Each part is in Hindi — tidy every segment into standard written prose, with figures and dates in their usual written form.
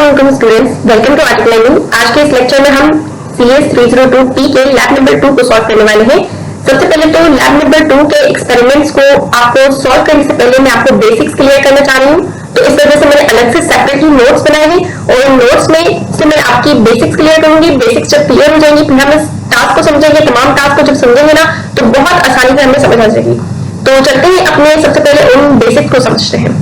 अस्सलाम students, welcome to article learning. आज के इस लेक्चर में हम CS 302T के लैब नंबर 2 को सॉल्व करने वाले हैं। सबसे पहले तो लैब नंबर 2 के एक्सपेरिमेंट्स को आपको सॉल्व करने से पहले मैं आपको बेसिक्स क्लियर करना चाह रही हूँ। तो इस वजह से मैंने अलग से सेपरेटली नोट्स बनाए हैं और इन नोट्स में से मैं आपकी बेसिक्स क्लियर करूंगी। बेसिक्स जब क्लियर हो जाएंगी फिर हम इस टास्क को समझेंगे। तमाम टास्क को जब समझेंगे ना तो बहुत आसानी से हमें समझ आ जाएगी। तो चलते हैं अपने सबसे पहले उन बेसिक्स को समझते हैं।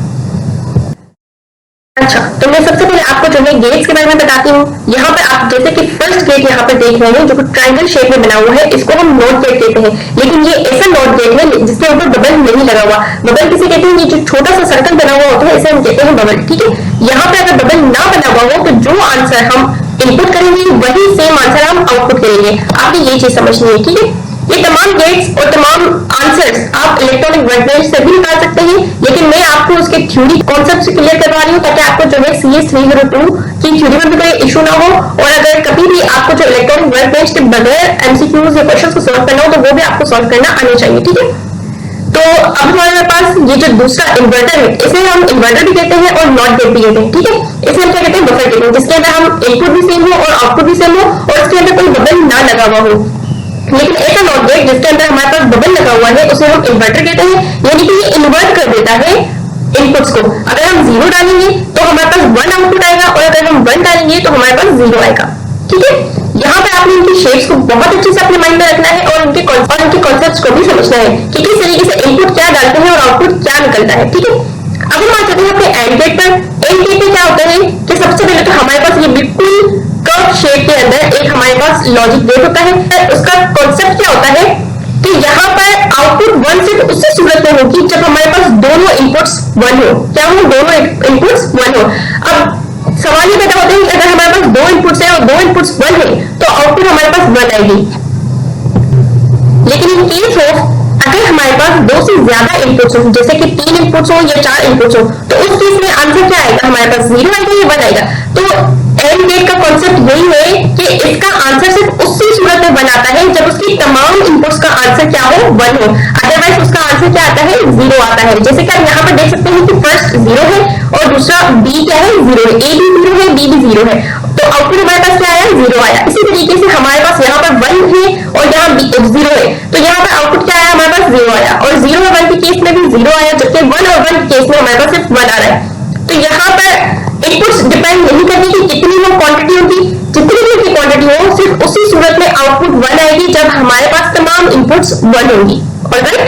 अच्छा, तो मैं सबसे पहले आपको जो है गेट्स के बारे में बताती हूँ। यहाँ पर आप जैसे कि फर्स्ट गेट यहाँ पर देख रहे हैं जो ट्रायंगल शेप में बना हुआ है, इसको हम नोट गेट कहते हैं। लेकिन ये ऐसा नोट गेट है जिसके ऊपर बबल नहीं लगा हुआ। बबल किसे कहते हैं? ये जो छोटा सा सर्कल बना हुआ होता है इसे हम कहते हैं बबल। ठीक है, यहाँ पे अगर बबल ना बना हुआ हो तो जो आंसर हम इनपुट करेंगे वही सेम आंसर हम आउटपुट करेंगे। आपने ये चीज समझनी है। ठीक है, ये तमाम गेट्स और तमाम आंसर्स आप इलेक्ट्रॉनिक वर्कबेंच से भी निकाल सकते हैं, लेकिन मैं आपको उसके थ्योरी कॉन्सेप्ट से क्लियर करवा रही हूँ ताकि आपको जो है CS 302 की थ्योरी में भी कोई इशू ना हो। और अगर कभी भी आपको जो इलेक्ट्रॉनिक वर्कबेंच के बगैर MCQs या क्वेश्चंस को सॉल्व करना हो तो वो भी आपको सॉल्व करना आना चाहिए। ठीक है, तो अब हमारे पास ये जो दूसरा इन्वर्टर है इसे हम इन्वर्टर भी कहते हैं और नॉट गेट भी कहते हैं। ठीक है, इसे हम क्या कहते हैं? बफर कहते हैं, जिसके अंदर हम इनपुट भी सेम हो और आउटपुट भी सेम हो और इसके अंदर कोई बबल ना लगा हुआ हो। लेकिन ऐसा नॉट गेट जिसके अंदर हमारे पास बबल लगा हुआ है उसे हम इन्वर्टर कहते हैं, यानी कि ये इन्वर्ट कर देता है इनपुट्स को। अगर हम 0 डालेंगे तो हमारे पास 1 आउटपुट आएगा और अगर हम 1 डालेंगे तो हमारे पास 0 आएगा। ठीक है, यहाँ पे आपने इनकी शेप्स को बहुत अच्छे से अपने माइंड में रखना है और उनके कॉन्सेप्ट्स को भी समझना है कि किस तरीके से इनपुट क्या डालते हैं और आउटपुट क्या निकलता है। ठीक है, अब हम आ जाते हैं अपने एंड गेट पर। एंड गेट में क्या होता है कि सबसे पहले तो हमारे पास ये बिल्कुल कर्व शेप के अंदर एक हमारे पास लॉजिक गेट होता है। उसका कॉन्सेप्ट क्या होता है कि यहाँ पर आउटपुट 1 सिर्फ उसी सूरत में होगी जब हमारे पास दोनों इनपुट्स 1 हो। क्या हो? दोनों इनपुट्स 1 हो। अब सवाल ये पैदा होता है कि अगर हमारे पास 2 इनपुट्स है और 2 इनपुट्स 1 है तो आउटपुट हमारे पास 1 आएगी। लेकिन इन केस ऑफ अगर हमारे पास 2 से ज्यादा इनपुट्स हो, जैसे कि 3 इनपुट्स हो या 4 इनपुट्स हो, तो उस केस में आंसर क्या आएगा? हमारे पास 0 आएगा या 1 आएगा। तो एंड गेट का कॉन्सेप्ट यही है कि इसका आंसर सिर्फ उसी सूरत में बनाता है जब उसकी तमाम इनपुट्स का आंसर क्या हो? 1 हो। अदरवाइज उसका आंसर क्या आता है? 0 आता है। जैसे कि आप यहाँ पर देख सकते हैं कि फर्स्ट 0 है और दूसरा B क्या है? 0 है। A भी 0 है, B भी 0 है, तो आउटपुट हमारे पास क्या आया? 0 आया। इसी तरीके से हमारे पास यहाँ पर 1 है और यहाँ 0 है, तो यहाँ पर आउटपुट क्या आया? हमारे पास 0 आया। और 0 और 1 के केस में भी 0 आया, जबकि 1 और 1 के केस में हमारे पास सिर्फ 1 आ रहा है। तो यहाँ पर इनपुट्स डिपेंड नहीं करती कि कितनी वो क्वांटिटी होगी, जितनी भी उनकी क्वांटिटी हो सिर्फ उसी सूरत में आउटपुट 1 आएगी जब हमारे पास तमाम इनपुट्स 1 होंगी। ऑलराइट,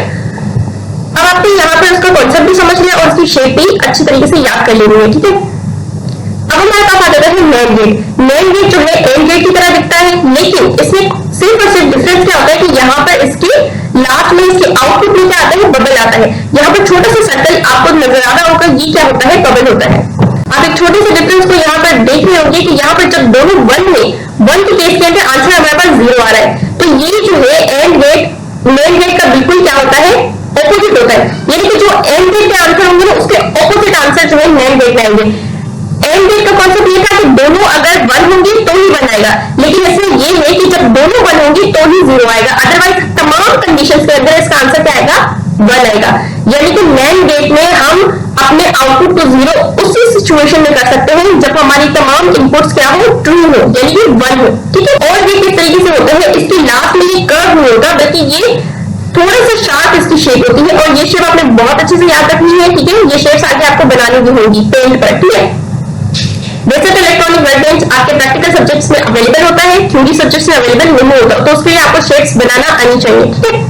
अब आपको यहाँ पर उसका कॉन्सेप्ट भी समझ लिया और उसकी शेप भी अच्छी तरीके से याद कर लेनी है। ठीक है, अब हमारे पास आ जाता है नैंड गेट। नैंड गेट जो है एंड गेट की तरह दिखता है, लेकिन इसमें सिर्फ और सिर्फ डिफरेंस क्या होता है कि यहाँ पर इसके लास्ट में इसके आउटपुट में क्या आता है? बबल आता है। यहाँ पर छोटा सा सर्कल आपको नजर आ रहा होगा, ये क्या होता है? बबल होता है। आप एक छोटे से डिफरेंस को यहाँ पर देख रहे होंगे कि यहाँ पर जब दोनों 1 में 1 के केस के अंदर आंसर हमारे पास 0 आ रहा है, तो ये जो है एंड गेट मेन गेट का बिल्कुल क्या होता है? ऑपोजिट होता है। यानी कि जो एंड गेट के आंसर होंगे ना उसके ऑपोजिट आंसर जो है मेन गेट में आएंगे। एंड गेट का कॉन्सेप्ट ये था कि दोनों अगर 1 होंगे तो ही 1 आएगा, लेकिन इसमें ये है कि जब दोनों 1 होंगी तो ही 0 आएगा। अदरवाइज तमाम कंडीशंस के अंदर इसका आंसर क्या आएगा? 1 आएगा। यानी कि नैंड गेट में हम अपने आउटपुट को 0 उसी सिचुएशन में कर सकते हैं जब हमारी तमाम इनपुट्स क्या हो? ट्रू हो, यानी कि 1 हो। ठीक है, और ये किस तरीके से होता है? इसके लास्ट में ये कर्व नहीं होता बल्कि ये थोड़ा सा शार्प इसकी शेप होती है और ये शेप आपने बहुत अच्छे से याद रखनी है। ठीक है, ये शेप्स आगे आपको बनानी भी होगी पेंट पर। ठीक है, वैसे तो इलेक्ट्रॉनिक वर्कबेंच आपके प्रैक्टिकल सब्जेक्ट्स में अवेलेबल होता है, थ्योरी सब्जेक्ट्स में अवेलेबल नहीं होता, तो उसके लिए आपको शेप्स बनाना आनी चाहिए। ठीक है,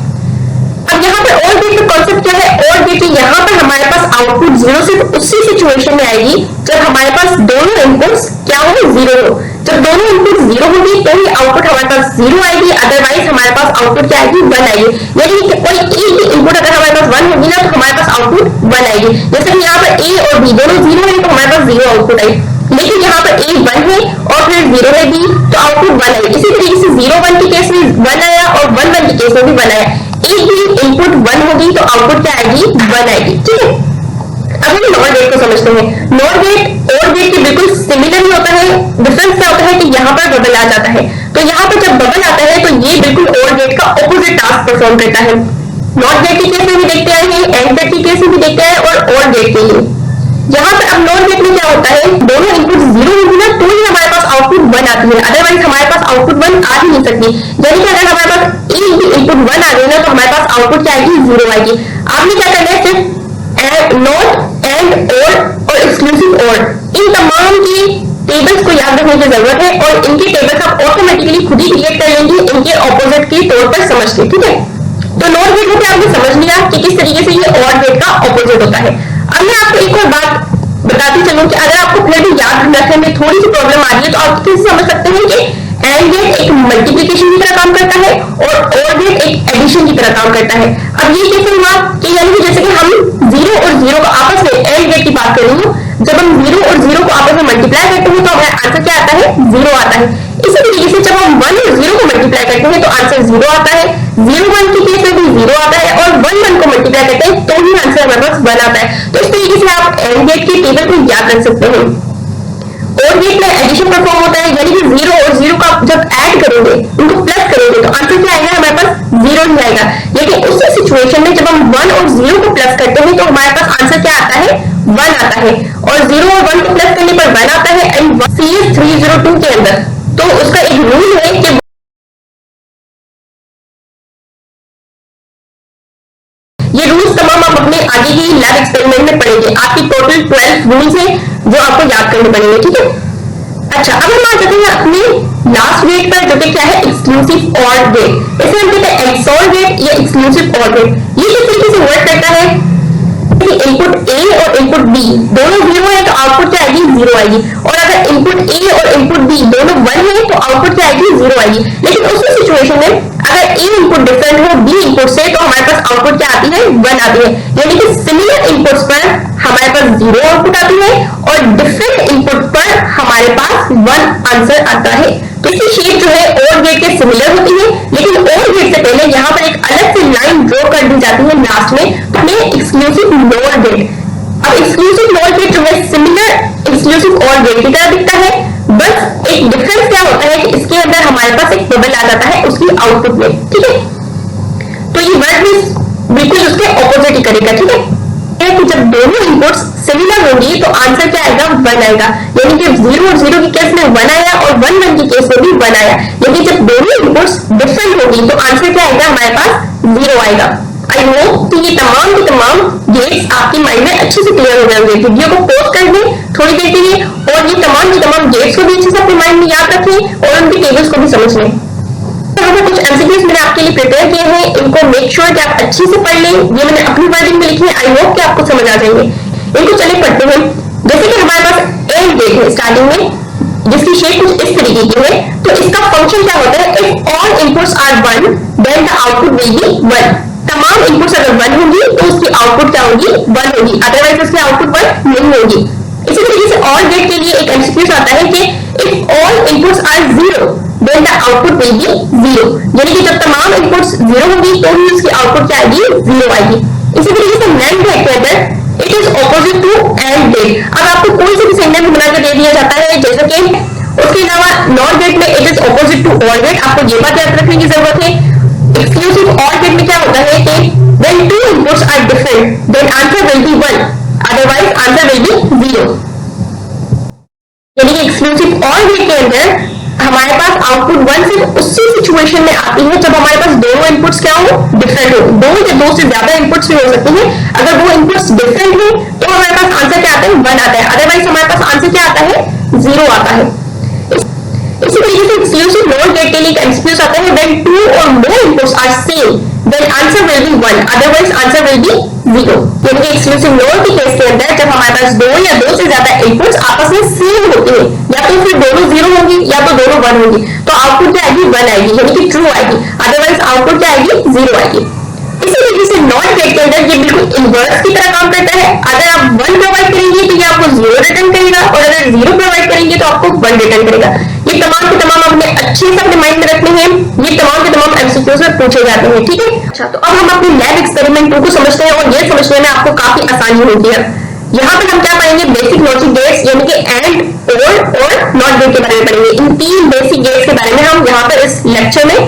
अब यहाँ पर और गेट का कॉन्सेप्ट क्या है? और गेट यहाँ पर हमारे पास आउटपुट 0 सिर्फ उसी सिचुएशन में आएगी जब हमारे पास दोनों इनपुट्स क्या हो? 0 हो। जब दोनों इनपुट 0 होगी तो ही आउटपुट हमारे पास 0 आएगी, अदरवाइज हमारे पास आउटपुट क्या आएगी? 1 आएगी। यानी कि कोई एक भी इनपुट अगर हमारे पास 1 होगी ना तो हमारे पास आउटपुट 1 आएगी। जैसे कि यहाँ पर A और B दोनों 0 है तो हमारे पास 0 आउटपुट आई, लेकिन यहाँ पर A 1 है और फिर 0 है B, तो आउटपुट 1 आएगी। इसी तरीके से 0 1 के केस में 1 आया और 1 1 के केस में भी 1 आया। एक भी इनपुट 1 होगी तो आउटपुट क्या आएगी? 1 आएगी। ठीक है, अब हम नॉट गेट को समझते हैं। नॉट गेट और गेट के बिल्कुल सिमिलर ही होता है। डिफरेंस क्या होता है कि यहाँ पर बबल आ जाता है, तो यहाँ पर जब बबल आता है तो ये बिल्कुल और गेट का ऑपोजिट टास्क परफॉर्म करता है। नॉट गेट के केस में भी देखते आए हैं, एंड गेट के केस में भी देखते आए और गेट के लिए। यहाँ पर अब नॉट गेट में क्या होता है, दोनों इनपुट 0 होगी ना तो ही हमारे पास आउटपुट 1 आती है, अदरवाइज हमारे पास आउटपुट 1 आ ही नहीं सकती। यानी कि अगर हमारे पास एक भी इनपुट 1 आ गई ना तो हमारे पास आउटपुट क्या आएगी, 0 आएगी। आपने क्या करना है, सिर्फ नॉट एंड और एक्सक्लूसिव और इन तमाम की टेबल्स को याद रखने की जरूरत है और इनके टेबल्स आप ऑटोमेटिकली खुद ही क्रिएट कर लेंगे इनके ऑपोजिट के तौर पर समझ के, ठीक है। तो नॉट गेट होकर आपने समझ लिया कि किस तरीके से ये और गेट का ऑपोजिट होता है। अब मैं आपको एक और बात बताती चलूं कि अगर आपको फिर भी याद रखने में थोड़ी सी प्रॉब्लम आ रही है तो आप कैसे समझ सकते हैं कि एंड गेट एक मल्टीप्लिकेशन की तरह काम करता है और गेट एक एडिशन की तरह काम करता है। अब ये कैसे हुआ कि यानी कि जैसे कि हम 0 और 0 को आपस में एंड गेट की बात कर रही हूँ, जब हम 0 और 0 को आपस में मल्टीप्लाई करते हैं तो हमारा आंसर क्या आता है, 0 आता है। इसी तरीके से जब हम 1 और 0 को मल्टीप्लाई करते हैं तो आंसर 0 आता है, 0 1 के केस में भी 0 आता है और 1 1 को मल्टीप्लाई करते हैं तो ही आंसर हमारे पास 1 आता है। तो इस तरीके से आप एंड गेट के टेबल को याद रख सकते हैं। और गेट में एडिशन परफॉर्म होता है, यानी कि 0 और 0 का जब ऐड करेंगे, उनको प्लस करेंगे तो आंसर क्या आएगा, हमारे पास 0 ही आएगा। लेकिन उसी सिचुएशन में जब हम 1 और 0 को प्लस करते हैं तो हमारे पास आंसर क्या आता है, 1 आता है। और 0 और 1 को प्लस करने पर 1 आता है एंड CS 302 के अंदर तो उसका एक रूल है कि ये रूल्स तमाम आप अपने आगे की लैब एक्सपेरिमेंट में पढ़ेंगे। आपकी टोटल 12 रूल्स हैं जो आपको याद करने पड़ेंगे, ठीक है। अच्छा, अब हम आ जाते हैं अपने लास्ट गेट पर जो कि क्या है, एक्सक्लूसिव ऑर गेट। इसे हम कहते हैं एक्सऑर गेट या एक्सक्लूसिव ऑर गेट। ये किस तरीके से वर्क करता है कि इनपुट A और इनपुट B दोनों 0 है तो आउटपुट क्या आएगी, 0 आएगी। और अगर इनपुट A और इनपुट B दोनों 1 है तो आउटपुट क्या आएगी, 0 आएगी। लेकिन उसी सिचुएशन में अगर A इनपुट डिफरेंट हो B इनपुट से तो हमारे पास आउटपुट क्या आती है, 1 आती है। यानी कि सिमिलर इनपुट्स पर हमारे पास 0 आउटपुट आती है और डिफरेंट इनपुट पर हमारे पास 1 आंसर आता है। तो इसकी शेप जो है और गेट के सिमिलर होती है, लेकिन और गेट से पहले यहाँ पर एक अलग से लाइन ड्रॉ कर दी जाती है लास्ट में एक्सक्लूसिव नॉर गेट। अब एक्सक्लूसिव नॉर गेट जो है सिमिलर एक्सक्लूसिव और गेट की तरह दिखता है, बस एक डिफरेंस क्या होता है कि इसके अंदर हमारे पास एक बबल आ जाता है उसकी आउटपुट में, ठीक है। तो ये वर्ड भी बिल्कुल उसके ऑपोजिट ही करेगा, ठीक है। कि जब दोनों इनपुट्स सिमिलर होंगी तो आंसर क्या आएगा, 1 आएगा। यानी कि 0 और 0 के केस में 1 आया और 1 1 के केस में भी 1 आया। लेकिन जब दोनों इनपुट्स डिफरेंट होगी तो आंसर क्या आएगा, हमारे पास 0 आएगा। आई होप कि ये तमाम के तमाम गेट्स आपके माइंड में अच्छे से क्लियर हो जाएंगे। वीडियो को पॉज कर दें थोड़ी देर के लिए और ये तमाम के तमाम गेट्स को भी अच्छे से अपने माइंड में याद रखें और उनकी टेबल्स को भी समझ लें। कुछ एमसीक्यूज मैंने आपके लिए प्रिपेयर किए हैं, इनको मेक श्योर कि आप अच्छे से पढ़ लें। ये मैंने अपनी वर्डिंग में लिखी है, आई होप कि आपको समझ आ जाएंगे। इनको चले पढ़ते हैं। जैसे कि हमारे पास एंड गेट है स्टार्टिंग में, जिसकी शेप कुछ इस तरीके की है, तो इसका फंक्शन क्या होता है, if all inputs are 1 then the output will be 1। तमाम इनपुट्स अगर 1 होंगी तो उसकी आउटपुट क्या होगी, 1 होगी, अदरवाइज उसकी आउटपुट 1 नहीं होगी। इसी तरीके से और गेट के लिए एक एमसीक्यू आता है कि if all inputs are 0 then the output will be 0। यानी कि जब तमाम इनपुट्स 0 होंगी तो ही उसकी आउटपुट क्या आएगी, 0 आएगी। इसी तरीके से NAND गेट के अंदर it is opposite to AND gate. अब आपको कोई से भी सिग्नल बना के दे दिया जाता है, जैसे कि उसके अलावा नॉर गेट में it is opposite to OR gate. आपको ये बात याद रखने की जरूरत है। एक्सक्लूसिव OR गेट में क्या होता है कि when two inputs are different then answer will be 1, otherwise answer will be 0। यानी कि एक्सक्लूसिव OR गेट के अंदर हमारे पास आउटपुट 1 सिर्फ उसी सिचुएशन में आती है जब हमारे पास दोनों इनपुट्स क्या हो, डिफरेंट हो। दो या दो से ज्यादा इनपुट्स भी हो सकते हैं। अगर वो इनपुट्स डिफरेंट है तो हमारे पास आंसर क्या आता है, 1 आता है, अदरवाइज हमारे पास आंसर क्या आता है, 0 आता है। इसी तरीके से एक्सक्लूसिव नॉर गेट के लिए एक एमसीक्यू आता है व्हेन 2 और more inputs are same then answer will be 1, otherwise answer will be 0। यानी कि एक्सक्लूसिव नॉर के केस के अंदर जब हमारे पास 2 या 2 से ज्यादा इनपुट्स आपस में सेम होते हैं, या तो फिर दोनों 0 होंगी या तो दोनों 1 होंगी, तो आउटपुट क्या आएगी, 1 आएगी, यानी कि ट्रू आएगी, अदरवाइज आउटपुट क्या आएगी, 0 आएगी। इसी तरीके से नॉट गेट के अंदर ये बिल्कुल इनवर्स की तरह काम करता है। अगर आप 1 प्रोवाइड करेंगे तो ये आपको 0 रिटर्न करेगा और अगर 0 प्रोवाइड करेंगे तो आपको 1 रिटर्न करेगा। ये तमाम के तमाम अपने अच्छे से अपने माइंड में रखने हैं। ये तमाम के तमाम एमसीक्यूज में पूछे जाते हैं, ठीक है। अच्छा, तो अब हम अपने लैब एक्सपेरिमेंट 2 को समझते हैं और ये समझने में आपको काफी आसानी होती है। यहाँ पर हम क्या पढ़ेंगे, बेसिक लॉजिक गेट्स यानी कि एंड और नॉट गेट के बारे में पढ़ेंगे। इन 3 बेसिक गेट्स के बारे में हम यहाँ पर इस लेक्चर में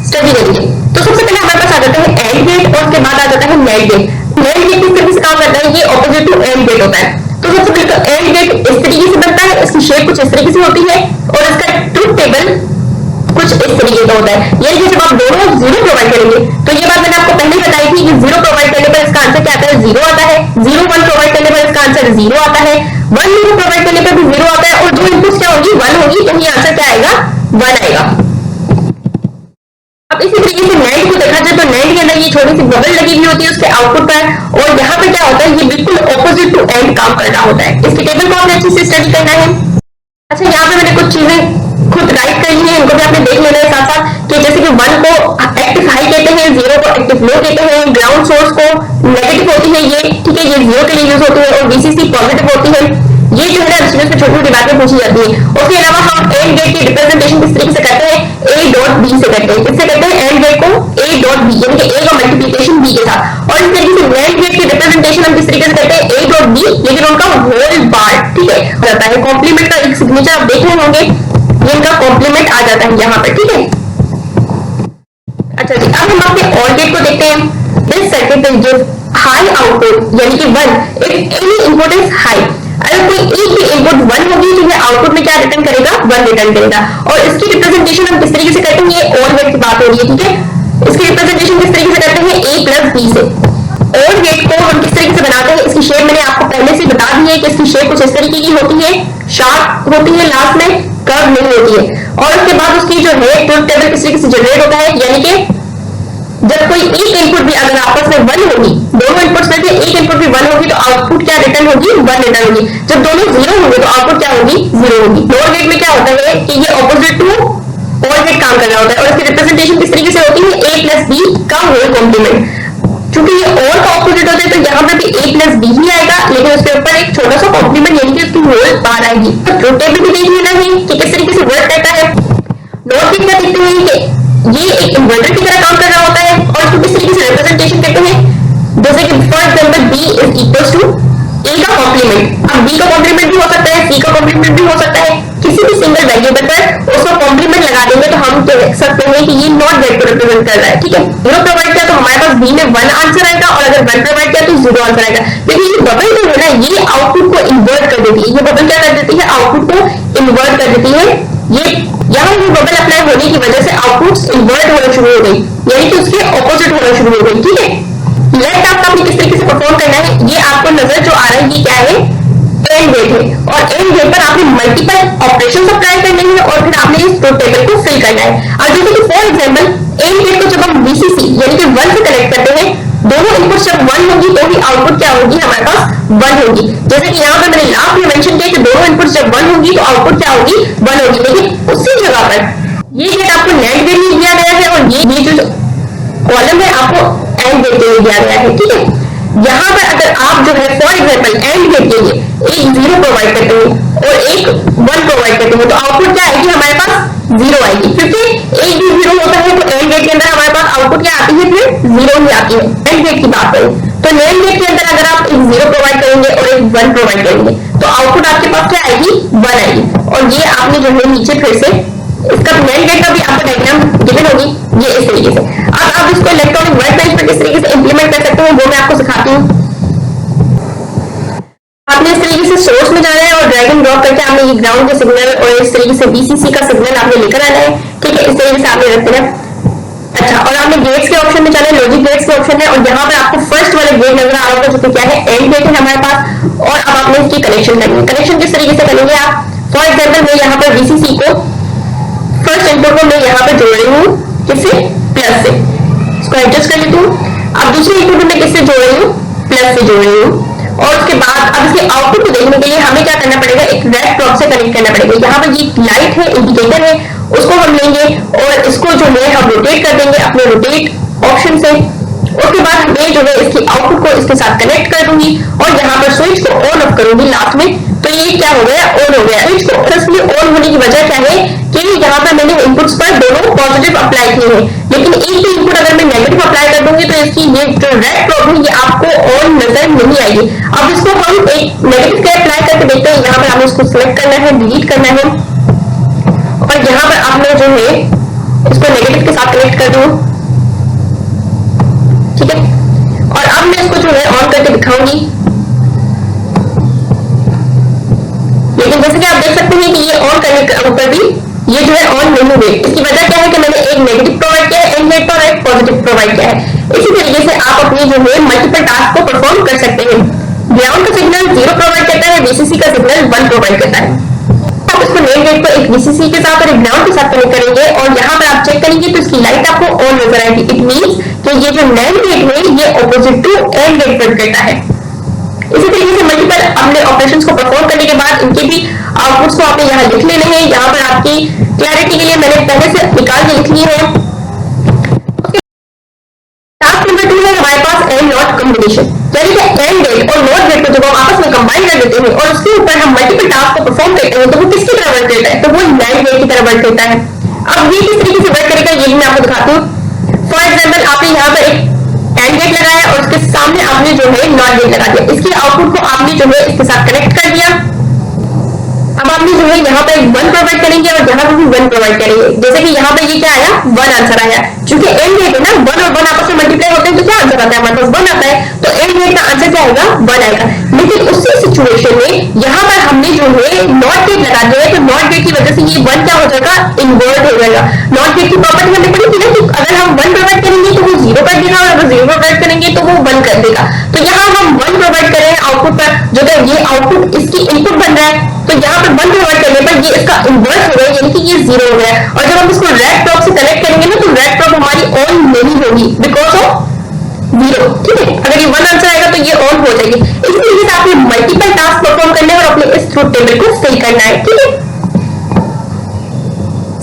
स्टडी करेंगे। तो सबसे पहले हमारे पास आ जाता है एंड गेट और उसके बाद आ जाता है NAND गेट। NAND गेट किस तरीके से काम करता है, ये ऑपोजिट टू AND गेट होता है। तो तो सबसे पहले तो एंड गेट इस तरीके से बनता है, इसकी शेप कुछ इस तरीके से होती है और इसका ट्रुथ टेबल कुछ इस तरीके का होता है। यानी कि जब आप दोनों जीरो प्रोवाइड करेंगे, तो ये बात मैंने आपको पहले ही बताई थी कि जीरो प्रोवाइड करने पर इसका आंसर क्या आता है, जीरो आता है। जीरो वन प्रोवाइड करने पर इसका आंसर जीरो आता है। वन जीरो प्रोवाइड करने पर भी जीरो आता है और जो इनपुट्स क्या होगी, वन होगी, तो ये आंसर क्या आएगा, वन आएगा। अब इसी तरीके से नैंड को देखा जाए तो नैंड के अंदर ये छोटी सी बबल लगी हुई होती है उसके आउटपुट पर, और यहाँ पे क्या होता है, ये बिल्कुल ऑपोजिट टू एंड काम कर रहा होता है। इसके टेबल को आपने अच्छे से स्टडी करना है। अच्छा, यहाँ पे मैंने कुछ चीजें खुद राइट कर ली है, इनको भी आपने देख लेना है साथ साथ, कि जैसे कि वन को एक्टिव हाई कहते हैं, जीरो को एक्टिव लो कहते हैं, ग्राउंड सोर्स को नेगेटिव होती है ये, ठीक है, ये जीरो के लिए यूज होती है, और वीसीसी पॉजिटिव होती है। ये जो है ना छोटी छोटी बातें पूछी जाती है। उसके अलावा हम एंड गेट की रिप्रेजेंटेशन किस तरीके से करते हैं, ए डॉट बी से करते हैं। किससे करते हैं, एंड गेट को ए डॉट बी, यानी कि ए का मल्टीप्लिकेशन बी के साथ। और इस तरीके से नैंड गेट की रिप्रेजेंटेशन हम किस तरीके से करते हैं, ए डॉट बी, लेकिन उनका होल पार्ट, ठीक है, रहता है। कॉम्प्लीमेंट का एक सिग्नेचर आप देख रहे होंगे, ये इनका कॉम्प्लीमेंट आ जाता है यहाँ पर, ठीक है। अच्छा जी, अब हम अपने और गेट को देखते हैं। This circuit will give high output, यानी कि one if any input is high. अगर कोई एक भी इनपुट वन होगी तो ये आउटपुट में क्या रिटर्न करेगा, वन रिटर्न करेगा। और इसकी रिप्रेजेंटेशन हम किस तरीके से करते हैं, ये और गेट की बात हो रही है, ठीक है। इसकी रिप्रेजेंटेशन किस तरीके से करते हैं, ए प्लस बी से। और गेट को हम किस तरीके से बनाते हैं, इसकी शेप मैंने आपको पहले से बता दी है कि इसकी शेप कुछ इस तरीके की होती है, शार्प होती है, लास्ट में कर्व नहीं होती है। और उसके बाद उसकी जो है ट्रुथ टेबल किस तरीके से जनरेट होता है, यानी कि जब कोई एक इनपुट भी अगर आपस में वन होगी, दोनों इनपुट्स में से एक इनपुट भी वन होगी, तो आउटपुट क्या रिटर्न होगी, वन रिटर्न होगी। जब दोनों जीरो होंगे तो आउटपुट क्या होगी, जीरो होगी। लोअर गेट में क्या होता है कि ये ऑपोजिट टू और गेट काम कर रहा होता है, और इसकी रिप्रेजेंटेशन किस तरीके से होती है, ए प्लस बी का होल कॉम्प्लीमेंट। चूंकि ये और का ऑपोजिट होता है तो यहाँ पे भी ए प्लस बी ही आएगा, लेकिन उसके ऊपर एक छोटा सा कॉम्प्लीमेंट यानी कि उसकी होल बार आएगी। तो ट्रुथ टेबल भी देख लेना है कि किस तरीके से वर्क करता है। लोअर गेट क्या देखते हैं कि ये एक इन्वर्टर की तरह काम कर रहा होता है, और इसको किस तरीके से रिप्रेजेंटेशन करते हैं, जैसे कि for example b is equals to a का कॉम्प्लीमेंट। अब b का कॉम्प्लीमेंट भी हो सकता है, c का कॉम्प्लीमेंट भी हो सकता है, किसी भी सिंगल वेरिएबल पर उसका कॉम्प्लीमेंट लगा देंगे तो हम कह सकते हैं कि ये नॉट गेट को रिप्रेजेंट कर रहा है, ठीक है। जीरो प्रोवाइड किया तो हमारे पास b में वन आंसर आएगा, और अगर वन प्रोवाइड किया तो जीरो आंसर आएगा। लेकिन ये बबल जो है ना, ये आउटपुट को इन्वर्ट कर देती है। ये बबल क्या कर देती है, आउटपुट को इन्वर्ट कर देती है। ये यहाँ ये बबल अप्लाई होने की वजह से आउटपुट इन्वर्ट होना शुरू हो गई, यानी कि उसके ऑपोजिट होना शुरू हो गई, ठीक है। लेफ्ट आपका अपनी किस तरीके से परफॉर्म करना है, ये आपको नजर जो आ रहा है ये क्या है, एंड गेट है। और एंड गेट पर आपने मल्टीपल ऑपरेशंस अप्लाई करने हैं, और फिर आपने इस ट्रुथ टेबल को फिल करना है। और जैसे कि फॉर एग्जांपल एंड गेट को जब हम वीसीसी यानी कि वन से कनेक्ट करते हैं, दोनों इनपुट जब वन होगी तो ही आउटपुट क्या होगी, हमारे पास वन होगी। जैसे कि यहाँ पे मैंने लास्ट में मेंशन किया कि दोनों इनपुट जब वन होगी तो आउटपुट क्या होगी, वन होगी। लेकिन उसी जगह पर ये गेट आपको नैंड गेट में दिया गया है, और ये जो कॉलम है आपको एंड गेट के लिए दिया गया है, ठीक है। यहाँ पर अगर आप जो है फॉर एग्जाम्पल एंड गेट के लिए एक जीरो प्रोवाइड करते हैं और एक वन प्रोवाइड करते हैं, तो आउटपुट क्या आएगी, हमारे पास जीरो आएगी, क्योंकि एक भी जीरो होता है तो एंड गेट के अंदर हमारे पास आउटपुट क्या आती है, फिर जीरो ही आती है। एंड गेट की बात करें तो नैंड गेट के अंदर अगर आप एक जीरो प्रोवाइड करेंगे और एक वन प्रोवाइड करेंगे, तो आउटपुट आपके पास क्या आएगी, वन आएगी। और ये आपने जो है नीचे फिर से इसका नैंड गेट का भी आपको डायग्राम गिवन होगी, ये इस तरीके से। अब आप इसको इलेक्ट्रॉनिक वर्क बेंच पर किस तरीके से इंप्लीमेंट कर सकते हैं वो मैं आपको सिखाती हूँ। आपने इस तरीके से सोर्स में जाना है और ड्रैग एंड ड्रॉप करके आपने ये ग्राउंड का सिग्नल और इस तरीके से वीसीसी का सिग्नल आपने लेकर आना है, ठीक है। इस तरीके से आपने रखते हैं। अच्छा, और आपने गेट्स के ऑप्शन में जाना है, लॉजिक गेट्स के ऑप्शन है, और यहाँ पर आपको फर्स्ट वाला गेट नजर आ रहा होगा जो कि क्या है, एंड गेट है हमारे पास। और अब आपने इसकी कनेक्शन करनी है। कनेक्शन किस तरीके से करेंगे आप, फॉर एग्जाम्पल मैं यहाँ पर वीसीसी को फर्स्ट इनपुट को मैं यहाँ पे जोड़ रही हूँ, किससे, प्लस से। इसको एडजस्ट कर लेती हूँ। अब दूसरे इनपुट में किससे जोड़ रही हूँ, प्लस से जोड़ रही हूँ। और उसके बाद अब इसके आउटपुट को देखने के लिए हमें क्या करना पड़ेगा, एक रेड प्लॉग से कनेक्ट करना पड़ेगा। यहाँ पर ये लाइट है, इंडिकेटर है, उसको हम लेंगे और इसको जो है हम रोटेट कर देंगे अपने रोटेट ऑप्शन से। उसके बाद मैं जो है इसकी आउटपुट को इसके साथ कनेक्ट कर दूंगी और यहाँ पर स्विच को ऑन ऑफ करूंगी लास्ट में, तो ये क्या हो गया, ऑन हो गया। स्विच को इसलिए ऑन होने की वजह क्या है कि यहाँ पर मैंने इनपुट्स पर दोनों पॉजिटिव अप्लाई किए हैं, लेकिन एक भी इनपुट अगर मैं नेगेटिव अप्लाई कर दूंगी तो इसकी ये जो रेड प्रॉब है ये आपको ऑन नजर नहीं आएगी। अब इसको हम एक नेगेटिव का अप्लाई करके देखते हैं। यहाँ पर हमें इसको सिलेक्ट करना है, डिलीट करना है, और यहाँ पर आपने जो है इसको नेगेटिव के साथ कनेक्ट कर दूं, ठीक है। और अब मैं इसको जो है ऑन करके दिखाऊंगी। लेकिन जैसे कि आप देख सकते हैं कि ये ऑन करने के ऊपर भी ये जो है ऑन नहीं हुए। इसकी वजह क्या है कि मैंने एक नेगेटिव प्रोवाइड किया है एंड गेट पर और एक पॉजिटिव प्रोवाइड किया है। इसी तरीके से आप अपनी जो है मल्टीपल टास्क को परफॉर्म कर सकते हैं। ग्राउंड का सिग्नल 0 प्रोवाइड करता है, वीसीसी का सिग्नल 1 प्रोवाइड करता है। आप इसको मेन गेट पर एक वीसीसी के साथ और एक ग्राउंड के साथ कनेक्ट करेंगे और यहाँ पर आप चेक करेंगे तो इसकी लाइट आपको ऑन नजर आएगी। इट मींस कि ये जो नैंड गेट है ये ऑपोजिट टू एंड गेट पर करता है। इसी तरीके से मल्टीपल अपने ऑपरेशंस को परफॉर्म करने के बाद इनके भी आउटपुट्स को आपने यहाँ लिख लेने हैं। यहाँ पर आपकी क्लैरिटी के लिए मैंने पहले से निकाल के लिख ली है। टास्क नंबर 2 है हमारे पास एंड नॉट कॉम्बिनेशन, यानी कि एंड गेट और नॉट गेट को जब हम आपस में कंबाइन कर देते हैं और उसके ऊपर हम मल्टीपल टास्क को परफॉर्म करते हैं तो वो किसकी तरह वर्क करता है, तो वो नैंड गेट की तरह वर्क करता है। अब ये किस तरीके से वर्क करेगा ये भी मैं आपको दिखाती हूँ। फॉर एग्जाम्पल आपने यहाँ पर एक एंड गेट लगाया और उसके सामने आपने जो है नॉट गेट लगा दिया। इसके आउटपुट को आपने जो है इसके साथ कनेक्ट कर दिया। अब आपने जो है यहाँ पे 1 प्रोवाइड करेंगे और यहाँ पे भी 1 प्रोवाइड करेंगे। जैसे कि यहाँ पे ये क्या आया 1 आंसर आया, क्योंकि एंड गेट है ना 1 और 1 आपस में मल्टीप्लाई होते हैं तो क्या आंसर आता है हमारे पास 1 आता है। तो एंड गेट का आंसर क्या आएगा 1 आएगा। लेकिन उसी सिचुएशन में यहाँ पर हमने जो है नॉट गेट लगा दिया है तो नॉट गेट की वजह से ये 1 क्या हो जाएगा इन्वर्ट हो जाएगा। नॉट गेट की प्रॉपर्टी हमने पढ़ी थी ना कि अगर हम 1 प्रोवाइड करेंगे तो वो 0 कर देगा और अगर 0 प्रोवाइड करेंगे तो वो 1 कर देगा। तो यहाँ हम 1 प्रोवाइड कर रहे हैं आउटपुट पर, जो कि ये आउटपुट इसकी इनपुट बन रहा है। तो यहाँ पर 1 प्रोवाइड करने पर ये इसका इन्वर्स हो गया, यानी कि ये 0 हो गया। और जब हम इसको रेड प्रॉप से कनेक्ट करेंगे ना तो रेड प्रॉप हमारी ऑन नहीं होगी बिकॉज ऑफ 0। ठीक है, अगर ये 1 आंसर आएगा तो ये ऑन हो जाएगी। इस तरीके से आपने मल्टीपल टास्क परफॉर्म करने और अपने इस ट्रुथ टेबल को सही करना है। ठीक है,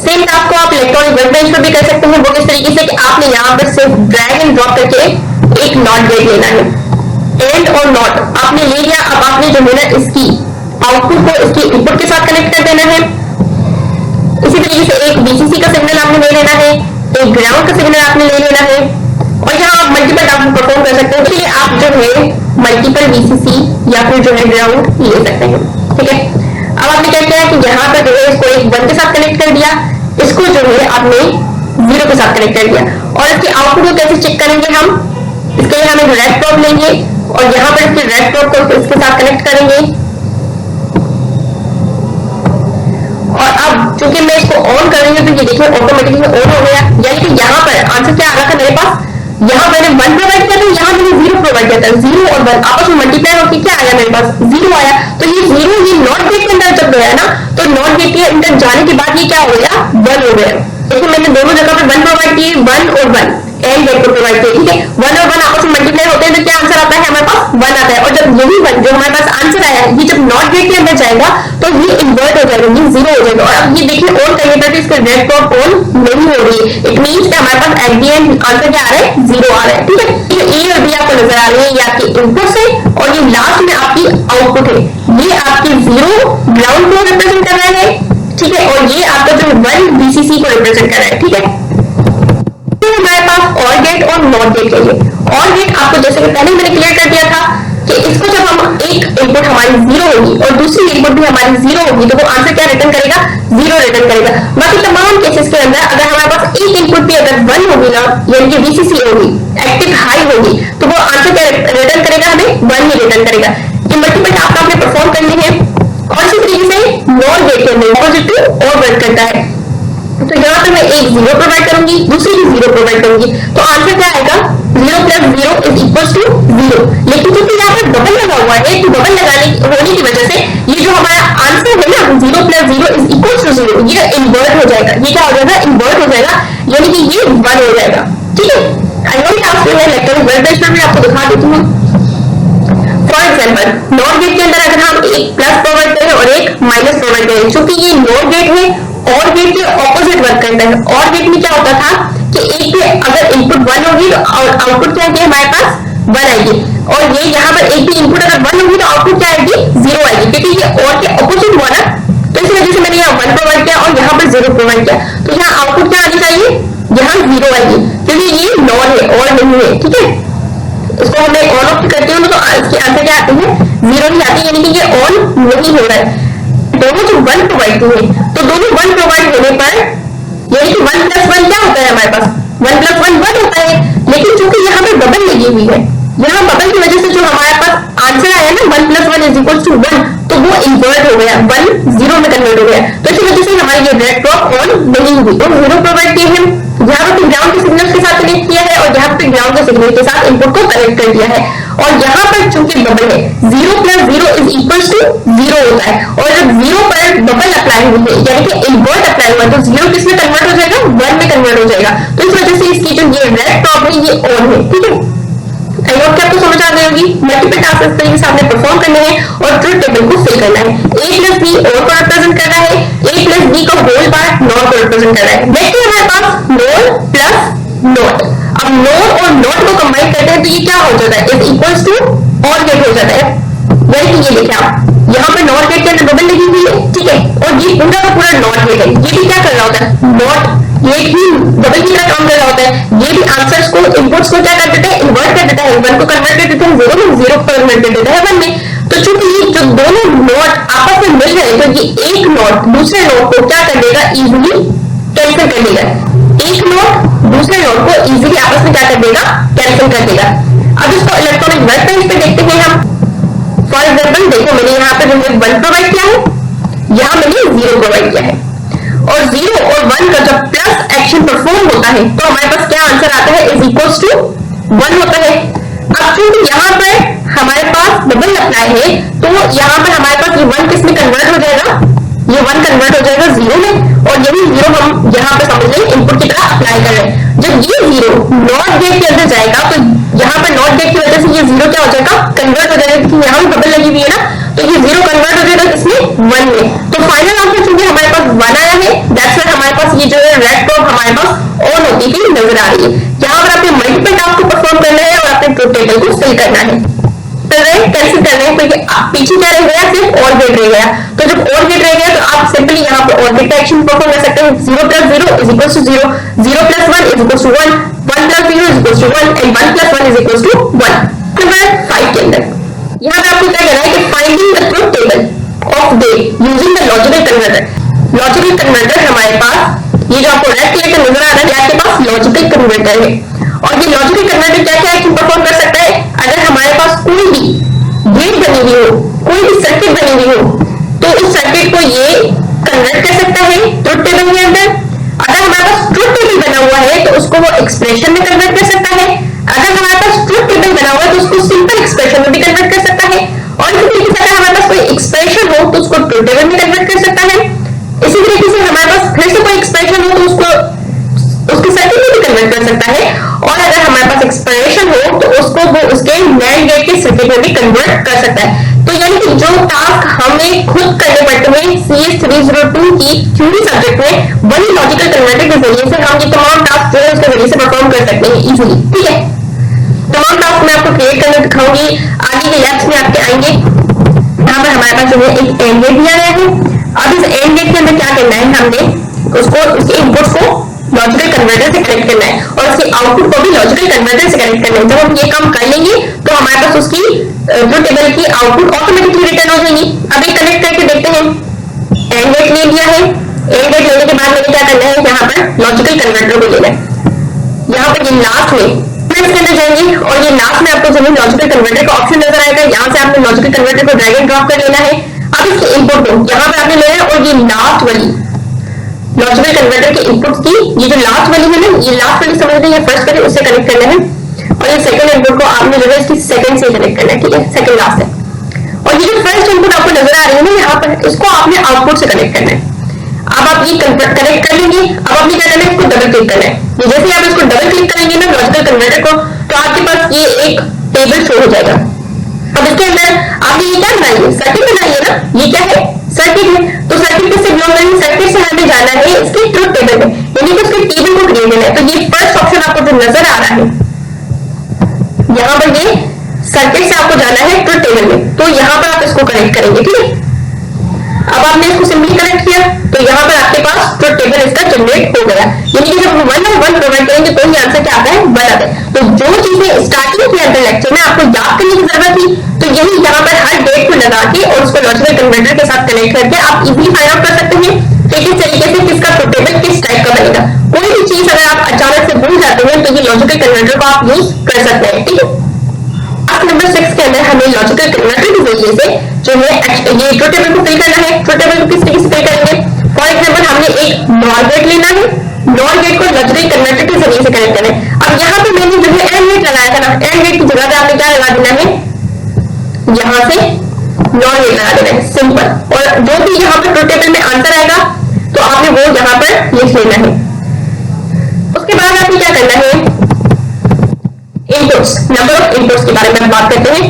सेम टास्क को आप इलेक्ट्रॉनिक वर्क बेंच पर भी कर सकते हैं। वो किस तरीके से कि आपने यहाँ पर सिर्फ ड्रैग एंड ड्रॉप करके एक नॉट गेट लेना है, एंड और नॉट आपने ले लिया। अब आपने जो है ना इसकी आउटपुट को इसके इनपुट के साथ कनेक्ट कर देना है। इसी तरीके से एक वीसीसी का सिग्नल आपने ले लेना है, एक ग्राउंड का सिग्नल आपने ले लेना है और यहाँ आप मल्टीपल टास्क परफॉर्म कर सकते हैं। इसलिए आप जो है मल्टीपल वीसीसी या फिर जो है ग्राउंड ले सकते हैं। ठीक है, अब आपने क्या किया कि यहाँ पर जो है इसको एक 1 के साथ कनेक्ट कर दिया, इसको जो है आपने 0 के साथ कनेक्ट कर दिया। और इसके आउटपुट को कैसे चेक करेंगे हम, इसके लिए हम एक रेड प्रॉप लेंगे और यहाँ पर इसके रेड प्रॉप को इसके साथ कनेक्ट करेंगे। और अब चूंकि मैं इसको ऑन कर रही हूँ तो ये देखिए ऑटोमेटिकली ऑन हो गया। यानी कि यहाँ पर आंसर क्या आ रहा था मेरे पास, यहाँ मैंने 1 प्रोवाइड किया था, यहाँ मैंने 0 प्रोवाइड किया था। 0 और 1 आपस में मल्टीप्लाई होकर क्या आया मेरे पास 0 आया। तो ये 0 ये नॉट गेट के अंदर जब गया ना तो नॉट गेट के अंदर जाने के बाद ये क्या हो गया 1 हो गया। देखिए मैंने दोनों जगह पर 1 प्रोवाइड किए, 1 और 1 एंड गेट को प्रोवाइड किया। ठीक है, 1 और 1 आपस में मल्टीप्लाई होते हैं तो क्या आंसर आता है हमारे पास 1 आता है। और जब यही 1 जो हमारे पास आंसर आया है ये जब नॉट गेट के अंदर जाएगा तो ये इन्वर्ट हो जाएगा, ये 0 हो जाएगा। और अब ये देखिए ऑन करने पर इसका रेड प्रॉप ऑन नहीं हो रही है। इट मींस कि हमारे पास एट द एंड आंसर क्या आ रहा है 0 आ रहा है। ठीक है, ये ए और बी आपको नजर आ रही है, ये आपकी इनपुट है और ये लास्ट में आपकी आउटपुट है। ये आपकी 0 ग्राउंड को रिप्रेजेंट कर रहा है। ठीक है, और ये आपका जो 1 वीसीसी को रिप्रेजेंट कर रहा है। ठीक है, हमारे पास और गेट और नॉट गेट चाहिए। और गेट आपको जैसे कि पहले मैंने क्लियर कर दिया था कि इसको जब हम एक इनपुट हमारी 0 होगी और दूसरी इनपुट भी हमारी 0 होगी तो वो आंसर क्या रिटर्न करेगा 0 रिटर्न करेगा। बाकी तमाम केसेस के अंदर अगर हमारे पास एक इनपुट भी अगर 1 होगी ना यानी कि वीसीसी होगी एक्टिव हाई होगी तो वो आंसर क्या रिटर्न करेगा हमें 1 ही रिटर्न करेगा। ये मल्टीपल टास्क आपने परफॉर्म करनी है। और इसी तरीके से नॉट गेट के अंदर पॉजिटिव और वर्क करता है। तो यहाँ पे मैं एक 0 प्रोवाइड करूंगी, दूसरी भी 0 प्रोवाइड करूंगी तो आंसर क्या आएगा 0 + 0 इज इक्वल टू 0। लेकिन क्योंकि यहाँ पर डबल लगा हुआ है तो डबल लगाने होने की वजह से ये जो हमारा आंसर है ना 0 + 0 इज इक्वल टू 0 ये इन्वर्ट हो जाएगा। ये क्या हो जाएगा इन्वर्ट हो जाएगा, यानी कि ये 1 हो जाएगा। ठीक है, अगली टास्क में इलेक्ट्रॉनिक वर्क बेंच पर भी आपको दिखा देती हूँ। फॉर एग्जाम्पल नॉट गेट के अंदर अगर हम एक प्लस प्रोवाइड करें और एक माइनस प्रोवाइड करें, क्योंकि ये नॉट गेट है और गेट के ऑपोजिट वर्क करता है। और गेट में क्या होता था कि एक पे अगर इनपुट 1 होगी तो आउटपुट क्या आएगी हमारे पास 1 आएगी। और ये यहाँ पर एक भी इनपुट अगर 1 होगी तो आउटपुट क्या आएगी 0 आएगी, क्योंकि ये और के ऑपोजिट हुआ ना। तो इस वजह से मैंने यहाँ 1 प्रोवाइड किया और यहाँ पर 0 प्रोवाइड किया। तो यहाँ आउटपुट क्या आनी चाहिए यहाँ 0 आएगी, क्योंकि ये नॉट है और नहीं है। ठीक है, इसको मैं ऑन ऑफ करती हूँ तो इसके आंसर क्या आते हैं 0 ही आते हैं, यानी कि ये ऑन नहीं हो रहा है। दोनों जो 1 प्रोवाइड किए तो दोनों 1 प्रोवाइड होने पर यानी कि 1 + 1 क्या होता है हमारे पास 1 + 1 1 होता है। लेकिन चूंकि यहाँ पे बबल लगी हुई है, यहाँ बबल की वजह से जो हमारे पास आंसर आया ना 1 + 1 = 1 तो तो वो इन्वर्ट हो गया, 1 0 में कन्वर्ट हो गया। तो इसी वजह से हमारी ये रेड ड्रॉप ऑन नहीं हुई। तो 0 प्रोवाइड किए हैं, यहाँ पे ग्राउंड के सिग्नल के साथ कनेक्ट किया है और यहाँ पे ग्राउंड के सिग्नल के साथ इनपुट को कनेक्ट कर दिया है। और यहाँ पर चूंकि बबल है, 0 + 0 इज इक्वल्स टू 0 होता है, और जब 0 पर बबल अप्लाई हुई है यानी कि इन्वर्ट अप्लाई हुआ तो 0 किस में कन्वर्ट हो जाएगा, 1 में कन्वर्ट हो जाएगा। तो इस वजह से इसकी जो ये रेड ड्रॉप है ये ऑन है। ठीक है, आई होप कि आपको समझ आ गई होगी। मल्टीपल टास्क इस तरीके से आपने परफॉर्म करने हैं और ट्रुथ टेबल को फिल करना है। a + b और को रिप्रेजेंट कर रहा है, a + b का होल पार्ट नॉट को रिप्रेजेंट कर रहा है। देखिए हमारे पास नोड प्लस नोट, अब नोड और नोट को कंबाइन करते हैं तो ये क्या हो जाता है, इज इक्वल्स टू और गेट हो जाता है। यानी कि ये देखिए आप यहाँ पर नॉट गेट के अंदर बबल लगी हुई है, ठीक है, और ये पूरा का पूरा नॉट गेट है। ये भी क्या कर रहा होता है, नॉट गेट ही बबल की तरह काम कर रहा होता है। ये भी आंसर्स को, इनपुट्स को क्या कर देता है, इन्वर्ट कर देता है। 1 को कन्वर्ट कर देता है 0 में, 0 को कन्वर्ट कर देता है 1 में। तो चूंकि ये जो दोनों नोट आपस में मिल रहे हैं तो ये एक नोट दूसरे नोट को क्या कर देगा, इजिली कैंसिल कर देगा। एक नोट दूसरे नोट को इजिली आपस में क्या कर देगा, कैंसिल कर देगा। अब इसको इलेक्ट्रॉनिक वर्क बेंच पे देखते हैं हम। फॉर एग्जाम्पल देखो मैंने यहाँ पे जो 1 प्रोवाइड किया है, यहाँ मैंने 0 प्रोवाइड किया है, और 0 और 1 का जब प्लस एक्शन परफॉर्म होता है तो हमारे पास क्या आंसर आता है, इज इक्वल्स टू 1 होता है। अब क्योंकि यहाँ पर हमारे पास डबल अप्लाई है तो यहाँ पर हमारे पास ये 1 किस में कन्वर्ट हो जाएगा, ये 1 कन्वर्ट हो जाएगा 0 में, और यही 0 हम यहाँ पे समझ लें इनपुट की तरह अप्लाई कर रहे हैं। जब ये 0 नॉट गेट के अंदर जाएगा तो यहाँ पर नॉट गेट की वजह से ये 0 क्या हो जाएगा, कन्वर्ट हो जाएगा, क्योंकि यहाँ डबल लगी हुई है ना, तो ये 0 कन्वर्ट हो जाएगा किसमें, 1 में। तो फाइनल आंसर चूंकि हमारे पास 1 आया है, दैट्स व्हाई हमारे पास ये जो है रेड ड्रॉप हमारे पास ऑन होती हुई नजर आ रही है। यहाँ पर आपने मल्टीपल टास्क को परफॉर्म करना है और अपने ट्रुथ टेबल को फिल करना है, कैंसिल कर रहे हैं, क्योंकि पीछे क्या रह गया, सिर्फ और गेट रह गया। तो जब और गेट रह गया तो आप सिंपली यहाँ पर और गेट का एक्शन परफॉर्म कर सकते हैं। 0 + 0 is equals to 0, 0 + 1 is equals to 1, 1 + 0 is equals to 1 and 1 + 1 is equals to 1। Number 5 के अंदर यहाँ पे आपको क्या करना है कि finding the truth table of gate using the logical converter. Logical converter हमारे पास ये जो आपको रेड कलर का नजर आ रहा है आपके पास लॉजिकल कन्वर्टर है, और ये लॉजिकल कन्वर्टर क्या क्या एक्शन परफॉर्म कर सकता है, अगर हमारे पास कोई भी गेट बनी हुई हो, कोई भी सर्किट बनी हुई हो तो उस सर्किट को ये कन्वर्ट कर सकता है ट्रुथ टेबल के अंदर। अगर हमारे पास ट्रुथ टेबल बना हुआ है तो उसको वो एक्सप्रेशन में कन्वर्ट कर सकता है, अगर हमारे पास ट्रुथ टेबल बना हुआ है तो उसको सिंपल एक्सप्रेशन में भी कन्वर्ट कर सकता है, और इसी तरीके से अगर हमारे पास कोई एक्सप्रेशन हो तो उसको ट्रुथ टेबल में कन्वर्ट कर सकता है। इसी तरीके से हमारे पास फिर से कोई एक्सप्रेशन हो तो उसको उसके सर्किट में भी कन्वर्ट कर सकता है, और अगर हमारे पास एक्सप्रेशन हो तो उसको वो उसके नैंड गेट के सर्किट में भी कन्वर्ट कर सकता है। तो यानी कि जो टास्क हमें खुद करने पड़ते हैं CS 302 की थ्योरी सब्जेक्ट में, वही लॉजिकल कन्वर्टर के जरिए से हम ये तमाम टास्क जो है उसके जरिए से परफॉर्म कर सकते हैं इजीली। ठीक है, तमाम टास्क मैं आपको क्रिएट करके दिखाऊंगी, आगे के लैब्स में आपके आएंगे। यहाँ पर हमारे पास जो है एक एंड गेट दिया गया है। अब इस एंड गेट के अंदर क्या करना है, हमने उसको उसके इनपुट्स को लॉजिकल कन्वर्टर से कनेक्ट करना है और उसके आउटपुट को भी लॉजिकल कन्वर्टर से कनेक्ट करना है। जब हम ये काम कर लेंगे तो हमारे पास उसकी जो टेबल की आउटपुट ऑटोमेटिकली रिटर्न हो जाएगी। अब एक कनेक्ट करके देखते हैं, एंड गेट ले लिया है, एंड गेट लेने के बाद मुझे क्या करना है, यहाँ पर लॉजिकल कन्वर्टर को लेना है। यहाँ पर ये लास्ट में इसके अंदर जाएंगे और ये लास्ट में आपको जो है लॉजिकल कन्वर्टर का ऑप्शन नजर आएगा, यहाँ से आपने लॉजिकल कन्वर्टर को ड्रैग एंड ड्रॉप कर लेना है। अब इसके इनपुट को यहाँ पर आपने लेना है और ये लास्ट वाली लॉजिकल कन्वर्टर के इनपुट की ये जो लास्ट वाली है ना, ये लास्ट वाली समझ रहे हैं, फर्स्ट वाली उससे कनेक्ट करना है, और ये सेकंड इनपुट को आपने जो है इसकी सेकंड से कनेक्ट करना है। ठीक है, सेकंड लास्ट है, और ये जो फर्स्ट इनपुट आपको नजर आ रही है ना यहाँ पर, इसको आपने आउटपुट से कनेक्ट करना है। अब आप ये कनेक्ट कर लेंगे, अब आपने क्या करना है, इसको डबल क्लिक करना है। जैसे ही आप इसको डबल क्लिक करेंगे ना लॉजिकल कन्वर्टर को, तो आपके पास ये एक टेबल शो हो जाएगा। अब इसके अंदर आपने ये क्या बनाइए, सर्किट बनाइए ना, ये क्या है, सर्किट है। तो सर्किट किससे बिलोंग करेंगे, सर्किट से हमें जाना है इसके ट्रुथ टेबल में, यानी कि उसके टेबल को क्रिएट करना है। तो ये फर्स्ट ऑप्शन आपको जो नजर आ रहा है यहाँ पर, ये सर्किट से आपको जाना है ट्रुथ टेबल में, तो यहाँ पर आप इसको कनेक्ट करेंगे। ठीक है, अब आपने इसको सिंपली कनेक्ट किया तो यहाँ पर आपके पास ट्रुथ टेबल इसका जनरेट हो गया, यानी कि जब हम 1 और 1 प्रोवाइड करेंगे तो ये आंसर क्या आता है, 1 आता है। तो जो चीजें स्टार्टिंग के अंदर लेक्चर में आपको याद करने की जरूरत थी, तो यही यहाँ पर हर डेट को लगा के और उसको लॉजिकल कन्वर्टर के साथ कनेक्ट करके आप इजीली फाइंड आउट कर सकते हैं कि किस तरीके से किसका ट्रुथ टेबल किस टाइप का बनेगा। कोई भी चीज अगर आप अचानक से भूल जाते हैं तो ये लॉजिकल कन्वर्टर को आप यूज कर सकते हैं। ठीक है, नंबर 6 के अंदर हमें लॉजिकल कन्वर्टर के जरिए से जो है ये ट्रुथ टेबल को फिल करना है। ट्रुथ टेबल को किस तरीके से फिल करेंगे? फॉर एग्जाम्पल हमने एक नॉर गेट लेना है, नॉर गेट को लॉजिकल कन्वर्टर के जरिए से कनेक्ट करना है। अब यहाँ पे मैंने जो है एंड गेट लगाया था ना, एंड गेट की जगह पे आपने क्या लगा देना है, यहाँ से नॉर गेट लगा देना है, सिंपल। और जो भी यहाँ पर ट्रुथ टेबल में आंसर आएगा तो आपने वो यहाँ पर लिख लेना है। उसके बाद आपने क्या करना है, इनपुट्स, नंबर ऑफ इनपुट्स के बारे में बात करते हैं।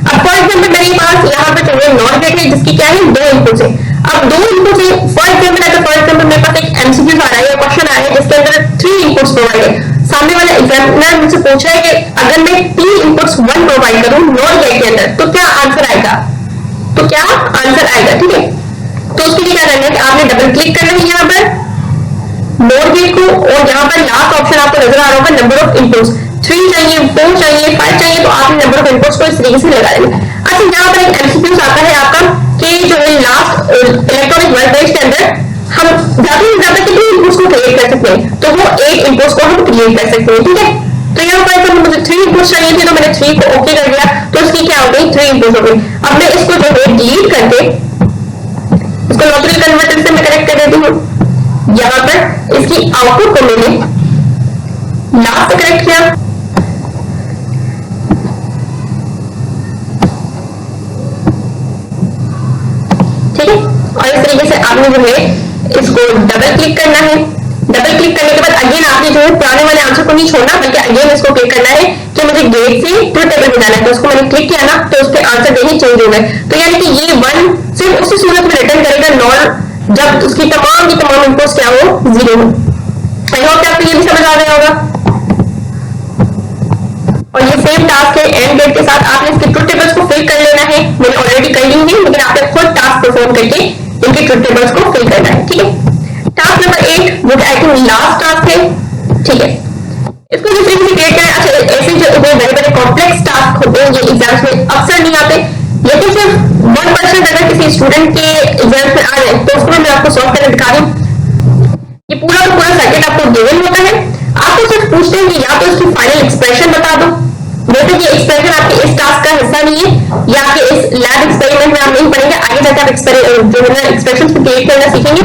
अब फॉर एग्जाम्पल मेरे पास यहाँ पर जो है नॉर गेट है जिसकी क्या है, 2 इनपुट्स है। अब 2 इनपुट्स है, फॉर एग्जाम्पल मेरे पास एक एमसीक्यू आ रहा है, क्वेश्चन आ रहा है जिसके अंदर 3 इनपुट्स प्रोवाइड है। सामने वाला एग्जामिनर मुझसे पूछ रहा है कि अगर मैं 3 इनपुट्स 1 प्रोवाइड करूं नॉर गेट के अंदर तो क्या आंसर आएगा, तो क्या आंसर आएगा, ठीक है। तो उसके लिए क्या करना है कि आपने डबल क्लिक करना है यहाँ पर नॉर गेट को, और यहाँ पर लास्ट ऑप्शन आपको नजर आ रहा होगा नंबर ऑफ इनपुट्स, 3 चाहिए, 4 चाहिए, 5 चाहिए, तो आपने नंबर ऑफ इनपुट्स को इस तरीके से लगा देना। अच्छा, यहाँ पर एक एमसीक्यू आता है आपका कि जो है लास्ट इलेक्ट्रॉनिक वर्क बेंच के अंदर हम ज्यादा से ज्यादा कितने इनपुट्स को क्रिएट कर सकते हैं, तो वो 8 इनपुट्स को हम क्रिएट कर सकते हैं, ठीक है। तो यहाँ पर मुझे 3 इनपुट्स चाहिए थे, तो मैंने 3 को ओके कर दिया, तो इसकी क्या हो गई, 3 इनपुट्स हो गई। अब मैं इसको जो है डिलीट करके इसको लॉजिकल कन्वर्टर से मैं कनेक्ट कर देती हूँ। यहाँ पर इसकी आउटपुट को मैंने लास्ट से कनेक्ट किया, ठीक है। और इस तरीके से आपने जो है इसको डबल क्लिक करना है। डबल क्लिक करने के बाद अगेन आपने जो है पुराने वाले आंसर को नहीं छोड़ना, बल्कि अगेन इसको क्लिक करना है कि मुझे गेट से ट्रुथ टेबल में जाना है। तो उसको मैंने क्लिक किया ना, तो उसके आंसर देने चेंज हो गए। तो यानी कि ये 1 सिर्फ उसी सूरत में रिटर्न करेगा नॉर जब उसकी तमाम की तमाम इनपुट्स क्या हो, 0 हो। आई होप आपको ये भी समझ आ गया होगा। और ये सेम टास्क है एंड गेट के साथ, आपने इसके ट्रुथ टेबल्स को फिल कर लेना है। मैंने ऑलरेडी कर ली है, लेकिन आपने खुद टास्क परफॉर्म करके इनके ट्रुथ टेबल्स को फिल करना है, ठीक है। टास्क नंबर 8 जो आई थिंक लास्ट टास्क है, ठीक है। इसको जिस तरीके से क्रिएट करें, अच्छा ऐसे जो बड़े बड़े कॉम्प्लेक्स टास्क होते हैं ये एग्जाम्स में अक्सर नहीं आते, लेकिन सिर्फ 1% अगर किसी स्टूडेंट के एग्जाम्स में आ जाए तो उसको मैं आपको सॉल्व करके दिखा दूं। ये पूरा का पूरा सर्किट आपको गिवन होता है, आपको सिर्फ पूछते हैं कि या तो इसकी फाइनल एक्सप्रेशन बता दो। वैसे ये एक्सप्रेशन आपके इस टास्क का हिस्सा नहीं है, या आपके इस लैब एक्सपेरिमेंट में आप नहीं पढ़ेंगे, आगे जाकर आप जो है एक्सप्रेशंस को क्रिएट करना सीखेंगे।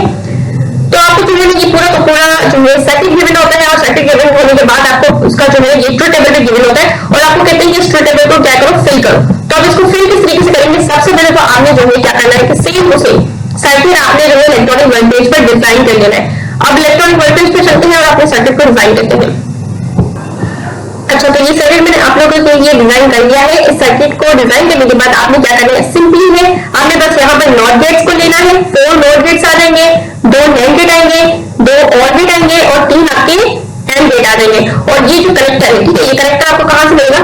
तो आपको जो है ये पूरा का पूरा जो है सर्किट गिवन होता है, और सर्किट गिवन होने के बाद आपको उसका जो है ये ट्रुथ टेबल गिवन होता है, और आपको कहते हैं कि इस ट्रुथ टेबल को क्या करो, फिल करो। तो आप इसको फिल किस तरीके से करेंगे, सबसे पहले तो आपने जो है क्या करना है कि सेम टू सेम सर्किट आपने जो है इलेक्ट्रॉनिक वर्कबेंच पर डिजाइन कर लेना है। अब इलेक्ट्रॉनिक वर्कबेंच पे चलते हैं और अपने सर्किट को डिजाइन करते हैं। अच्छा, तो ये सर्किट मैंने आप लोगों के लिए डिजाइन कर लिया है। इस सर्किट को डिजाइन करने के बाद आपने क्या करना है, सिंपली है आपने बस यहाँ पर नॉट गेट्स को लेना है। 4 नॉट गेट्स आ जाएंगे, 2 नैंड गेट आएंगे, 2 और गेट आएंगे, और 3 आपके एंड गेट आ जाएंगे। और ये जो कनेक्टर है, ठीक है, ये कनेक्टर आपको कहाँ से मिलेगा,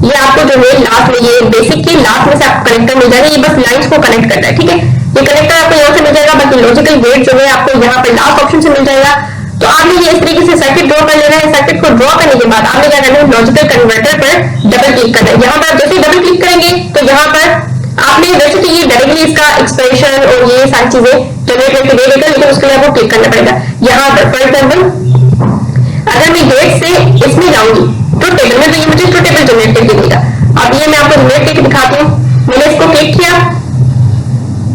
ये आपको जो है लास्ट में, ये बेसिक के लास्ट में से आपको कनेक्टर मिल जाएगा। ये बस लाइंस को कनेक्ट करता है, ठीक है। ये कनेक्टर आपको यहाँ से मिल जाएगा, बाकी लॉजिकल गेट जो है आपको यहाँ पर लास्ट ऑप्शन से मिल जाएगा। तो आपने ये इस तरीके से सर्किट ड्रॉ कर लेना है। सर्किट को ड्रॉ करने के बाद आपने क्या करना है, लॉजिकल कन्वर्टर पर डबल क्लिक करना है। यहाँ पर आप जैसे डबल क्लिक करेंगे तो यहाँ पर आपने वैसे तो ये डायरेक्टली इसका एक्सप्रेशन और ये सारी चीजें जनरेट करके दे देगा, लेकिन उसके लिए आपको क्लिक करना पड़ेगा। यहाँ पर फॉर एग्जाम्पल अगर मैं गेट से इसमें जाऊंगी ट्रुथ टेबल में, तो ये मुझे ट्रुथ टेबल जनरेट करके देगा। अब ये मैं आपको जनरेट करके दिखाती हूँ। मैंने इसको क्लिक किया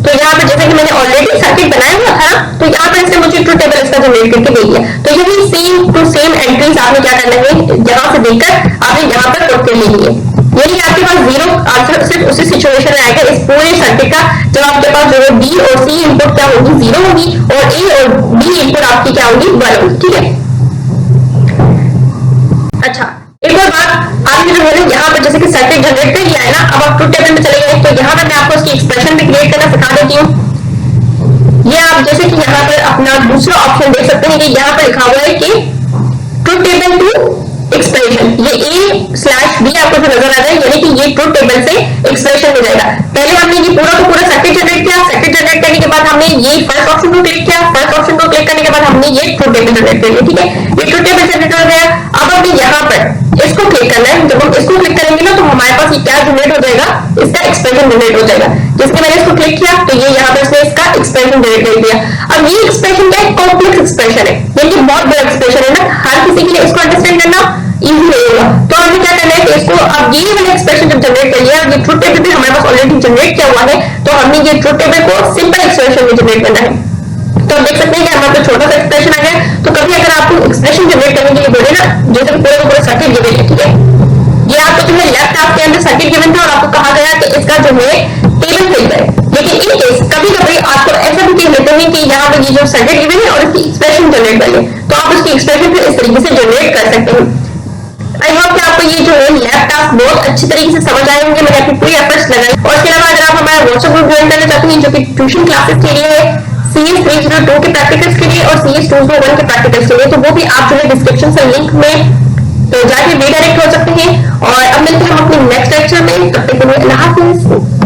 तो यहाँ पर जैसे कि मैंने ऑलरेडी सर्किट बनाया हुआ था, तो यहाँ पर इसने मुझे ट्रुथ टेबल इसका जनरेट करके दे दिया। तो यही सेम टू सेम एंट्रीज आपने क्या करना है, यहाँ से देखकर आपने यहाँ पर पुट कर लेनी है। यानी आपके पास 0 आंसर सिर्फ उसी सिचुएशन में आएगा इस पूरे सर्किट का, जब आपके पास जो है बी और सी इनपुट क्या होगी, 0 होगी, और ए और बी इनपुट आपकी क्या होगी, 1 होगी, ठीक है। अच्छा, एक और बात, आपने जो है यहाँ पर जैसे कि सर्किट जनरेट कर लिया है ना, अब आप ट्रुथ टेबल में चले गए, तो यहाँ पर मैं आपको उसकी एक्सप्रेशन भी क्रिएट करना सिखा देती हूँ। ये आप जैसे कि यहाँ पर अपना दूसरा ऑप्शन देख सकते हैं कि यहाँ पर लिखा हुआ है कि ट्रुथ टेबल टू एक्सप्रेशन, ये A/B आपको जो नजर आ रहा है, यानी कि ये ट्रुथ टेबल से एक्सप्रेशन हो जाएगा। पहले हमने ये पूरा का पूरा सर्किट जनरेट किया, सर्किट जनरेट करने के बाद हमने ये फर्स्ट ऑप्शन को क्लिक किया, फर्स्ट ऑप्शन को क्लिक करने के बाद हमने ये ट्रुथ टेबल जनरेट कर लिया, ठीक है। ये ट्रुथ टेबल जनरेट हो गया। अब हमें यहाँ पर इसको क्लिक करना है। जब हम इसको क्लिक करेंगे ना, तो हमारे पास ये क्या जनरेट हो जाएगा, इसका एक्सप्रेशन जनरेट हो जाएगा। जिसके मैंने इसको क्लिक किया तो ये यहाँ पर इसने इसका एक्सप्रेशन जनरेट कर दिया। अब ये एक्सप्रेशन क्या है, कॉम्प्लेक्स एक्सप्रेशन है, यानी बहुत बड़ा एक्सप्रेशन है ना, हर किसी के लिए इसको अंडरस्टैंड करना इजी नहीं होगा। तो हमें क्या करना है कि इसको अब ये वाला एक्सप्रेशन जब जनरेट कर लिया, ये ट्रुथ टेबल भी हमारे पास ऑलरेडी जनरेट किया हुआ है, तो हमने ये ट्रुथ टेबल को सिंपल एक्सप्रेशन में जनरेट करना है। तो आप देख सकते हैं कि हमारे पास छोटा सा एक्सप्रेशन आ गया। तो कभी अगर आपको एक्सप्रेशन जनरेट करने के लिए बोले ना, जैसे पूरे का पूरा सर्किट गिवन है, ठीक है, ये आपको जो है लेफ्ट हाफ के अंदर सर्किट गिवन था और आपको कहा गया कि इसका जो है टेबल फिल करें। लेकिन इन केस कभी कभी आपको ऐसा भी कह लेते हैं कि यहाँ पे ये जो सर्किट गिवन है और इसकी एक्सप्रेशन जनरेट कर ले, तो आप उसकी एक्सप्रेशन फिर इस तरीके से जनरेट कर सकते हैं। आई होप कि आपको ये जो है लैब टास्क बहुत अच्छी तरीके से समझ आए होंगे, मैंने अपनी पूरी एफर्ट्स लगाई। और इसके अलावा अगर आप हमारा व्हाट्सएप ग्रुप ज्वाइन करना चाहते हैं जो कि ट्यूशन क्लासेस के लिए है, CS 302 के प्रैक्टिकल्स के लिए और CS 201 के प्रैक्टिकल्स के लिए, तो वो भी आप जो है डिस्क्रिप्शन से लिंक में तो जाके रीडायरेक्ट हो सकते हैं। और अब मिलते हैं हम अपने नेक्स्ट लेक्चर में, तब तक के लिए अल्लाह हाफिज।